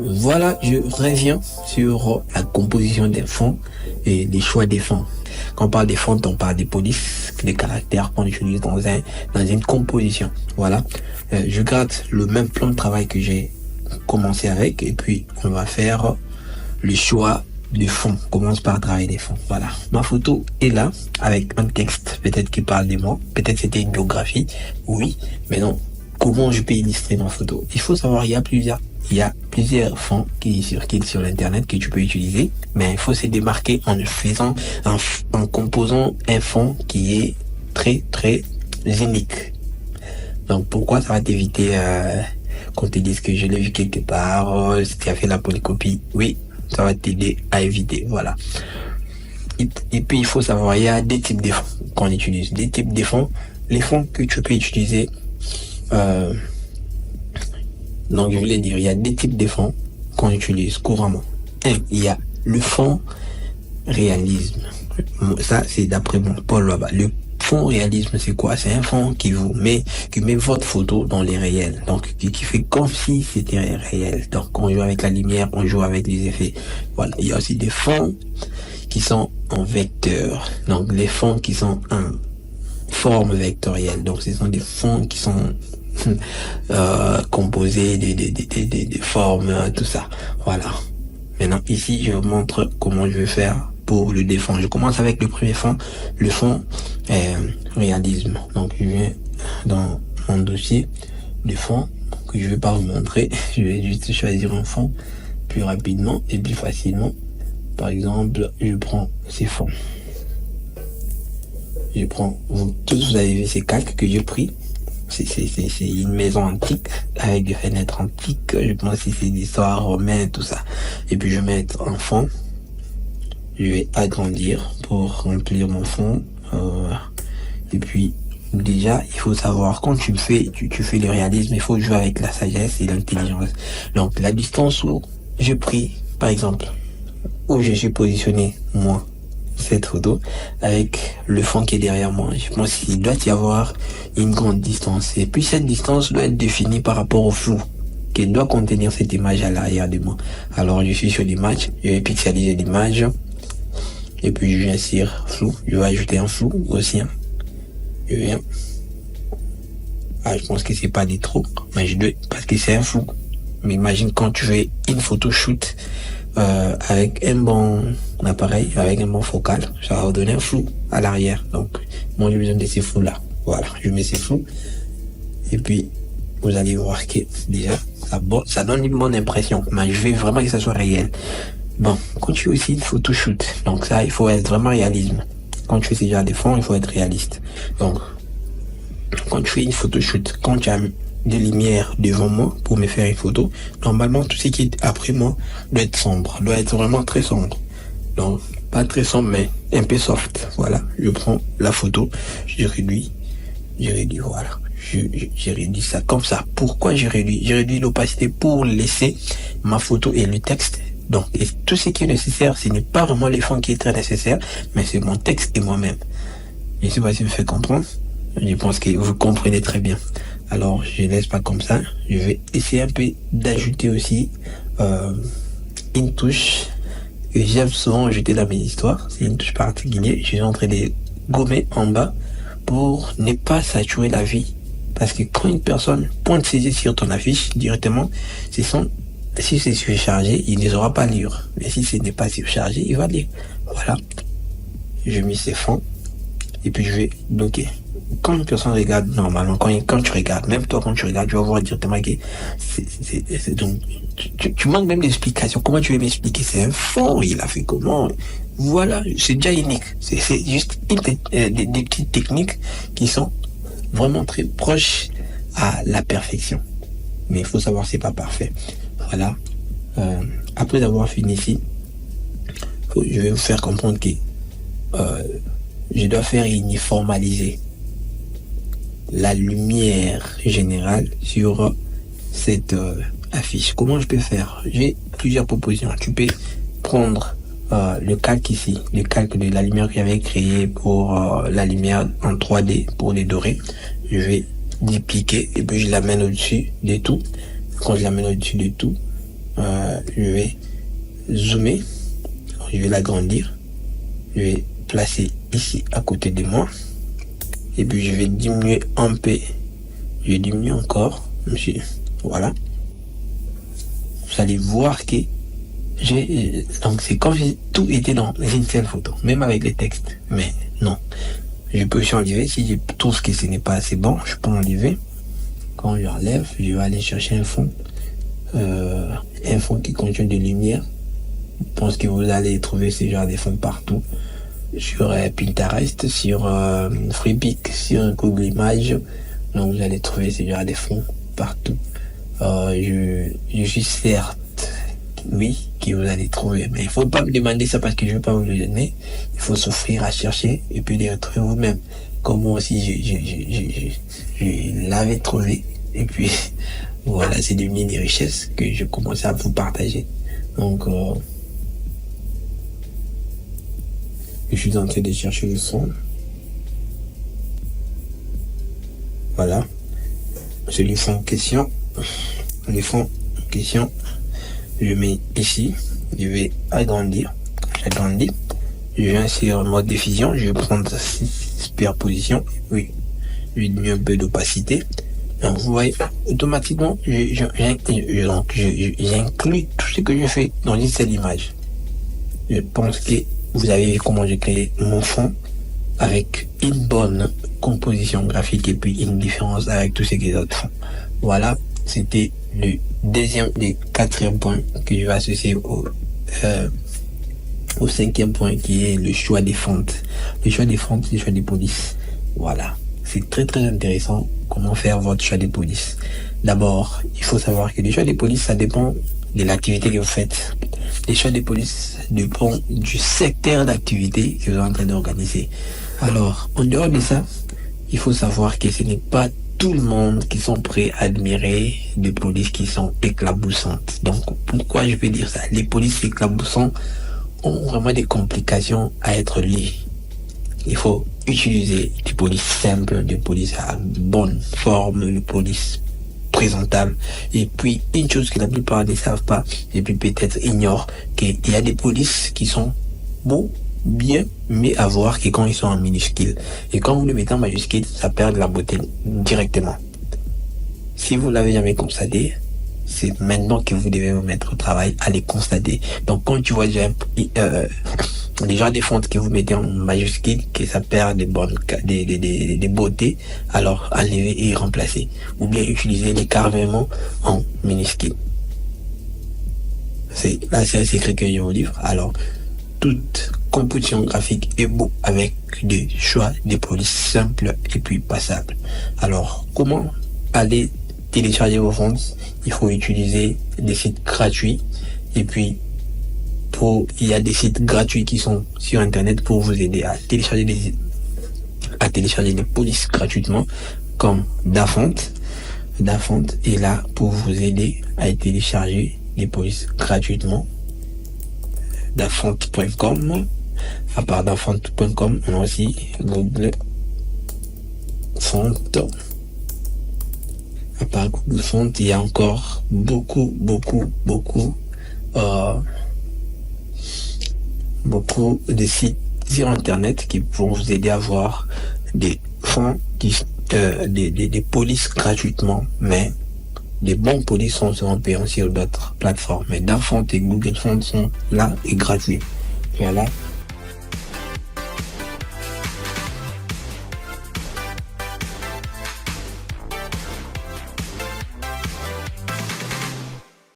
Voilà, je reviens sur la composition des fonds et les choix des fonds. Quand on parle des fonds, on parle des polices, des caractères qu'on utilise dans une composition. Voilà. Je garde le même plan de travail que j'ai commencé avec et puis on va faire le choix du fond. On commence par travailler les fonds. Voilà. Ma photo est là avec un texte peut-être qui parle de moi. Peut-être c'était une biographie. Oui, mais non. Comment je peux illustrer ma photo? Il faut savoir, il y a plusieurs fonds qui circulent sur l'internet que tu peux utiliser, mais il faut se démarquer en composant un fond qui est très très unique. Donc pourquoi ça va t'éviter qu'on te dise que je l'ai vu quelque part, si tu as fait la polycopie, oui, ça va t'aider à éviter, voilà. Et puis il faut savoir, il y a des types de fonds qu'on utilise, des types de fonds, les fonds que tu peux utiliser. Donc je voulais dire, il y a des types de fonds qu'on utilise couramment. Il y a le fond réalisme. Ça, c'est d'après mon Paul Waba. Le fond réalisme, c'est quoi? C'est un fond qui met votre photo dans les réels. Donc, qui fait comme si c'était réel. Donc, on joue avec la lumière, on joue avec les effets. Voilà. Il y a aussi des fonds qui sont en vecteur. Donc, les fonds qui sont en forme vectorielle. Donc, ce sont des fonds qui sont composés des formes, tout ça. Voilà. Maintenant, ici, je vous montre comment je vais faire pour le défond. Je commence avec le premier fond, le fond réalisme. Donc, je viens dans mon dossier de fond que je vais pas vous montrer. Je vais juste choisir un fond plus rapidement et plus facilement. Par exemple, je prends ces fonds. Tous vous avez vu ces calques que j'ai pris. C'est une maison antique avec des fenêtres antiques. Je pense que c'est l'histoire romaine, tout ça. Et puis je vais mettre en fond. Je vais agrandir pour remplir mon fond. Et puis déjà, il faut savoir quand tu fais le réalisme, il faut jouer avec la sagesse et l'intelligence. Donc la distance où j'ai pris, par exemple, où je suis positionné moi, cette photo avec le fond qui est derrière moi. Je pense qu'il doit y avoir une grande distance. Et puis cette distance doit être définie par rapport au flou qu'elle doit contenir cette image à l'arrière de moi. Alors je suis sur l'image, je vais pixeliser l'image et puis je viens sur flou. Je vais ajouter un flou aussi. Je viens. Je pense que c'est pas des trop, mais parce que c'est un flou. Mais imagine quand tu fais une photo shoot avec un bon appareil, avec un bon focal, ça va donner un flou à l'arrière. Donc, moi j'ai besoin de ces flous là. Voilà, je mets ces flous. Et puis, vous allez voir que déjà, ça donne une bonne impression. Mais je veux vraiment que ça soit réel. Bon, quand tu fais aussi une photo shoot, donc ça, il faut être vraiment réalisme. Quand tu fais déjà des fonds, il faut être réaliste. Donc, quand tu fais une photo shoot, quand tu as de lumière devant moi pour me faire une photo, normalement tout ce qui est après moi doit être sombre, doit être vraiment très sombre. Donc pas très sombre mais un peu soft. Voilà, je prends la photo, je réduis, voilà. J'ai réduit ça comme ça. Pourquoi j'ai réduit l'opacité pour laisser ma photo et le texte. Donc et tout ce qui est nécessaire, ce n'est pas vraiment le fond qui est très nécessaire, mais c'est mon texte et moi-même. Je sais pas si je me fais comprendre. Je pense que vous comprenez très bien. Alors, je laisse pas comme ça. Je vais essayer un peu d'ajouter aussi une touche que j'aime souvent ajouter dans mes histoires. C'est une touche particulière. Je suis en train de gommer en bas pour ne pas saturer la vie. Parce que quand une personne pointe ses yeux sur ton affiche directement, si c'est surchargé, il ne saura pas lire. Mais si ce n'est pas surchargé, il va lire. Voilà. Je mets ces fonds. Et puis je vais bloquer. Quand une personne regarde normalement, quand tu regardes, même toi quand tu regardes, tu vas voir directement que donc tu manques même d'explication. Comment tu veux m'expliquer? C'est un fond, il a fait comment? Voilà, c'est déjà unique. C'est juste des petites techniques qui sont vraiment très proches à la perfection. Mais il faut savoir c'est pas parfait. Voilà. Après avoir fini ici, je vais vous faire comprendre que je dois faire uniformaliser la lumière générale sur cette affiche. Comment je peux faire? J'ai plusieurs propositions. Tu peux prendre le calque ici, le calque de la lumière que j'avais créé pour la lumière en 3D pour les dorés. Je vais dupliquer et puis je l'amène au-dessus de tout. Quand je l'amène au-dessus de tout, Je vais zoomer, je vais l'agrandir, je vais placer ici à côté de moi, et puis je vais diminuer un peu, je vais diminuer encore, monsieur, voilà. Vous allez voir que donc c'est comme si tout était dans une seule photo, même avec les textes, mais non. Je peux aussi enlever, si je trouve que ce n'est pas assez bon, je peux enlever. Quand je enlève, je vais aller chercher un fond qui contient de lumière. Je pense que vous allez trouver ce genre de fonds partout, sur Pinterest, sur Freepik, sur Google Images. Donc vous allez trouver ce genre de fonds partout. Je suis certes, oui, que vous allez trouver, mais il faut pas me demander ça parce que je vais pas vous le donner. Il faut s'offrir à chercher et puis les retrouver vous-même. Comme moi aussi, je l'avais trouvé. Et puis, voilà, c'est devenu des richesses que je commençais à vous partager. Donc, je suis en train de chercher le son. Voilà. C'est le fond en question. Le fond en question. Je mets ici. Je vais agrandir. J'agrandis. Je viens sur mode diffusion. Je vais prendre superposition. Oui. Je vais diminuer un peu d'opacité. Donc, vous voyez, automatiquement, j'inclus tout ce que je fais dans une seule image. Je pense que vous avez vu comment j'ai créé mon fond avec une bonne composition graphique et puis une différence avec tous ces autres fonds. Voilà, c'était le quatrième point que je vais associer au cinquième point qui est le choix des fontes. Le choix des fontes, c'est le choix des polices. Voilà. C'est très très intéressant comment faire votre choix des polices. D'abord, il faut savoir que le choix des polices, ça dépend de l'activité que vous faites. Les choix des polices dépendent du secteur d'activité que vous êtes en train d'organiser. Alors, en dehors de ça, il faut savoir que ce n'est pas tout le monde qui sont prêts à admirer des polices qui sont éclaboussantes. Donc, pourquoi je peux dire ça? Les polices éclaboussantes ont vraiment des complications à être liées. Il faut utiliser des polices simples, des polices à bonne forme, des polices présentables. Et puis, une chose que la plupart ne savent pas, et puis peut-être ignorent, qu'il y a des polices qui sont beaux, bien, mais à voir que quand ils sont en minuscule. Et quand vous le mettez en majuscule, ça perd de la beauté directement. Si vous l'avez jamais constaté, c'est maintenant que vous devez vous mettre au travail à les constater. Donc, quand tu vois déjà les genres de fontes que vous mettez en majuscule, que ça perd des beautés, alors enlevez et remplacez. Ou bien utilisez les carrément en minuscule. C'est un secret que je vous livre. Alors, toute composition graphique est beau avec des choix des polices simples et puis passables. Alors, comment aller télécharger vos fontes? Il faut utiliser des sites gratuits et puis il y a des sites gratuits qui sont sur internet pour vous aider à télécharger des polices gratuitement, comme Dafont. Dafont est là pour vous aider à télécharger des polices gratuitement. Dafont.com. À part Dafont.com, on a aussi Google Font. À part Google Font, il y a encore beaucoup de sites sur internet qui vont vous aider à avoir des fonds des polices gratuitement, mais des bons polices seront payants sur d'autres plateformes. Mais Dafont et Google Font sont là et gratuits. Voilà